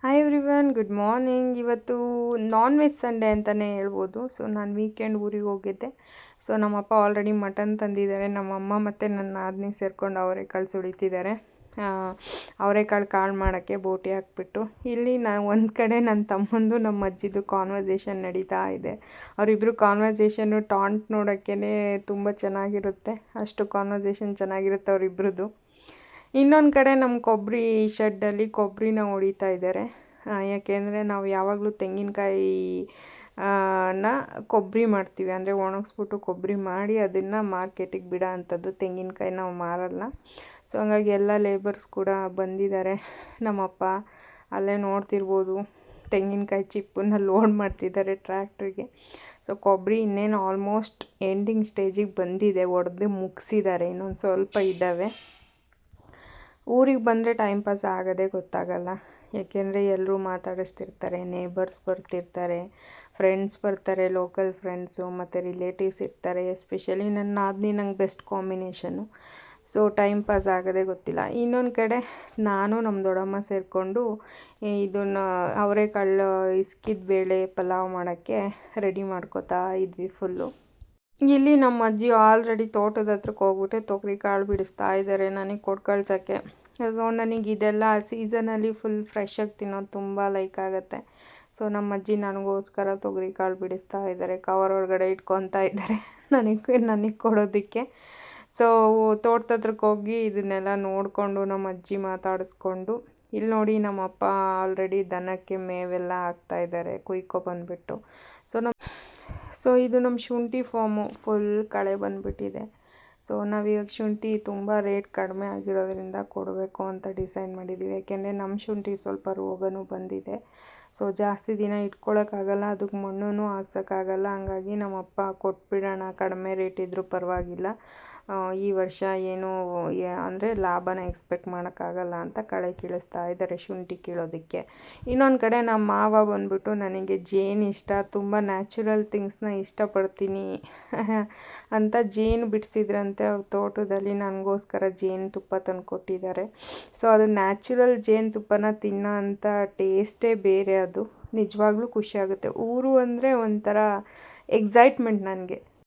Hi everyone, good morning. ಇವತ್ತು non veg Sunday ಅಂತಲೇ ಹೇಳ್ಬೋದು. ಸೊ ನಾನು ವೀಕೆಂಡ್ ಊರಿಗೆ ಹೋಗಿದ್ದೆ. ಸೊ ನಮ್ಮಪ್ಪ ಆಲ್ರೆಡಿ ಮಟನ್ ತಂದಿದ್ದಾರೆ. ನಮ್ಮಮ್ಮ ಮತ್ತು ನನ್ನ ನಾದಿನಿ ಸೇರ್ಕೊಂಡು ಅವರೆಕಾಳು ಸುಳಿತಿದ್ದಾರೆ. ಅವರೆಕಾಳು ಕಾಳು ಮಾಡೋಕ್ಕೆ ಬೋಟಿ ಹಾಕ್ಬಿಟ್ಟು. ಇಲ್ಲಿ ನಾನು ಒಂದು ಕಡೆ ನನ್ನ ತಮ್ಮಂದು ನಮ್ಮ ಅಜ್ಜಿದು ಕಾನ್ವರ್ಸೇಷನ್ ನಡೀತಾ ಇದೆ. ಅವರಿಬ್ಬರು ಕಾನ್ವರ್ಸೇಷನ್ನು ಟಾಂಟ್ ನೋಡೋಕ್ಕೇ ತುಂಬ ಚೆನ್ನಾಗಿರುತ್ತೆ. ಅಷ್ಟು ಕಾನ್ವರ್ಸೇಷನ್ ಚೆನ್ನಾಗಿರುತ್ತೆ ಅವರಿಬ್ರದ್ದು. ಇನ್ನೊಂದು ಕಡೆ ನಮ್ಮ ಕೊಬ್ಬರಿ ಶೆಡ್ಡಲ್ಲಿ ಕೊಬ್ಬರಿನ ಹೊಡಿತಾ ಇದ್ದಾರೆ. ಯಾಕೆಂದರೆ ನಾವು ಯಾವಾಗಲೂ ತೆಂಗಿನಕಾಯಿ ಕೊಬ್ಬರಿ ಮಾಡ್ತೀವಿ, ಅಂದರೆ ಒಣಗಿಸ್ಬಿಟ್ಟು ಕೊಬ್ಬರಿ ಮಾಡಿ ಅದನ್ನು ಮಾರ್ಕೆಟಿಗೆ ಬಿಡೋ ಅಂಥದ್ದು. ತೆಂಗಿನಕಾಯಿ ನಾವು ಮಾರಲ್ಲ. ಸೊ ಹಂಗಾಗಿ ಎಲ್ಲ ಲೇಬರ್ಸ್ ಕೂಡ ಬಂದಿದ್ದಾರೆ. ನಮ್ಮಪ್ಪ ಅಲ್ಲೇ ನೋಡ್ತಿರ್ಬೋದು, ತೆಂಗಿನಕಾಯಿ ಚಿಪ್ಪನ್ನು ಲೋಡ್ ಮಾಡ್ತಿದ್ದಾರೆ ಟ್ರ್ಯಾಕ್ಟ್ರಿಗೆ. ಸೊ ಕೊಬ್ಬರಿ ಇನ್ನೇನು ಆಲ್ಮೋಸ್ಟ್ ಎಂಡಿಂಗ್ ಸ್ಟೇಜಿಗೆ ಬಂದಿದೆ, ಒಡೆದು ಮುಗಿಸಿದ್ದಾರೆ, ಇನ್ನೊಂದು ಸ್ವಲ್ಪ ಇದ್ದಾವೆ. ಊರಿಗೆ ಬಂದರೆ ಟೈಮ್ ಪಾಸ್ ಆಗೋದೇ ಗೊತ್ತಾಗಲ್ಲ. ಏಕೆಂದರೆ ಎಲ್ಲರೂ ಮಾತಾಡಿಸ್ತಿರ್ತಾರೆ, ನೇಬರ್ಸ್ ಬರ್ತಿರ್ತಾರೆ, ಫ್ರೆಂಡ್ಸ್ ಬರ್ತಾರೆ, ಲೋಕಲ್ ಫ್ರೆಂಡ್ಸು ಮತ್ತು ರಿಲೇಟಿವ್ಸ್ ಇರ್ತಾರೆ. ಎಸ್ಪೆಷಲಿ ನನ್ನ ನಾದಿನಿ ನಂಗೆ best combination. So time pass ಆಗೋದೇ ಗೊತ್ತಿಲ್ಲ. ಇನ್ನೊಂದು ಕಡೆ ನಾನು ನಮ್ಮ ದೊಡ್ಡಮ್ಮ ಸೇರಿಕೊಂಡು ಇದನ್ನು ಅವರೆಕಾಳು ಇಸ್ಕಿದ ಬೇಳೆ ಪಲಾವ್ ಮಾಡೋಕ್ಕೆ ರೆಡಿ ಮಾಡ್ಕೋತಾ ಇದ್ವಿ ಫುಲ್ಲು. ಇಲ್ಲಿ ನಮ್ಮ ಅಜ್ಜಿ ಆಲ್ರೆಡಿ ತೋಟದ ಹತ್ರಕ್ಕೆ ಹೋಗ್ಬಿಟ್ಟು ತೊಗರಿ ಕಾಳು ಬಿಡಿಸ್ತಾ ಇದ್ದಾರೆ ನನಗೆ ಕೊಟ್ಟು ಕಳ್ಸೋಕ್ಕೆ. ಸೊ ನನಗೆ ಇದೆಲ್ಲ ಸೀಸನಲ್ಲಿ ಫುಲ್ ಫ್ರೆಶಾಗಿ ತಿನ್ನೋದು ತುಂಬ ಲೈಕ್ ಆಗುತ್ತೆ. ಸೊ ನಮ್ಮ ಅಜ್ಜಿ ನನಗೋಸ್ಕರ ತೊಗರಿ ಕಾಳು ಬಿಡಿಸ್ತಾ ಇದ್ದಾರೆ, ಕವರ್ ಒಳಗಡೆ ಇಟ್ಕೊತಾ ಇದ್ದಾರೆ ನನಗೆ ಕೊಡೋದಕ್ಕೆ. ಸೊ ತೋಟದ ಹತ್ರಕ್ಕೆ ಹೋಗಿ ಇದನ್ನೆಲ್ಲ ನೋಡಿಕೊಂಡು ನಮ್ಮ ಅಜ್ಜಿ ಮಾತಾಡಿಸ್ಕೊಂಡು, ಇಲ್ಲಿ ನೋಡಿ ನಮ್ಮಪ್ಪ ಆಲ್ರೆಡಿ ದನಕ್ಕೆ ಮೇವೆಲ್ಲ ಹಾಕ್ತಾಯಿದ್ದಾರೆ ಕುಯ್ಕೊಬಂದ್ಬಿಟ್ಟು. ಸೊ ಇದು ನಮ್ಮ ಶುಂಠಿ ಫಾರ್ಮು, ಫುಲ್ ಕಳೆ ಬಂದುಬಿಟ್ಟಿದೆ. ಸೊ ನಾವಿವಾಗ ಶುಂಠಿ ತುಂಬ ರೇಟ್ ಕಡಿಮೆ ಆಗಿರೋದ್ರಿಂದ ಕೊಡಬೇಕು ಅಂತ ಡಿಸೈಡ್ ಮಾಡಿದ್ದೀವಿ. ಯಾಕೆಂದರೆ ನಮ್ಮ ಶುಂಠಿ ಸ್ವಲ್ಪ ರೋಗನೂ ಬಂದಿದೆ. ಸೊ ಜಾಸ್ತಿ ದಿನ ಇಟ್ಕೊಳ್ಳೋಕ್ಕಾಗಲ್ಲ, ಅದಕ್ಕೆ ಮಣ್ಣೂ ಹಾಕ್ಸೋಕ್ಕಾಗಲ್ಲ. ಹಂಗಾಗಿ ನಮ್ಮಪ್ಪ ಕೊಟ್ಬಿಡೋಣ, ಕಡಿಮೆ ರೇಟ್ ಇದ್ದರೂ ಪರವಾಗಿಲ್ಲ, ಈ ವರ್ಷ ಏನೂ ಅಂದರೆ ಲಾಭನ ಎಕ್ಸ್ಪೆಕ್ಟ್ ಮಾಡೋಕ್ಕಾಗಲ್ಲ ಅಂತ ಕಳೆ ಕೀಳಿಸ್ತಾ ಇದ್ದಾರೆ ಶುಂಠಿ ಕೀಳೋದಕ್ಕೆ. ಇನ್ನೊಂದು ಕಡೆ ನಮ್ಮ ಮಾವ ಬಂದ್ಬಿಟ್ಟು ನನಗೆ ಜೇನು ಇಷ್ಟ, ತುಂಬ ನ್ಯಾಚುರಲ್ ಥಿಂಗ್ಸ್ನ ಇಷ್ಟಪಡ್ತೀನಿ ಅಂತ ಜೇನು ಬಿಡಿಸಿದ್ರಂತೆ ಅವ್ರ ತೋಟದಲ್ಲಿ. ನನಗೋಸ್ಕರ ಜೇನುತುಪ್ಪ ತಂದು ಕೊಟ್ಟಿದ್ದಾರೆ. ಸೊ ಅದು ನ್ಯಾಚುರಲ್ ಜೇನುತುಪ್ಪನ ತಿನ್ನೋ ಅಂಥ ಟೇಸ್ಟೇ ಬೇರೆ. ಅದು ನಿಜವಾಗ್ಲೂ ಖುಷಿಯಾಗುತ್ತೆ. ಊರು ಅಂದರೆ ಒಂಥರ ಎಕ್ಸೈಟ್ಮೆಂಟ್ ನನಗೆ.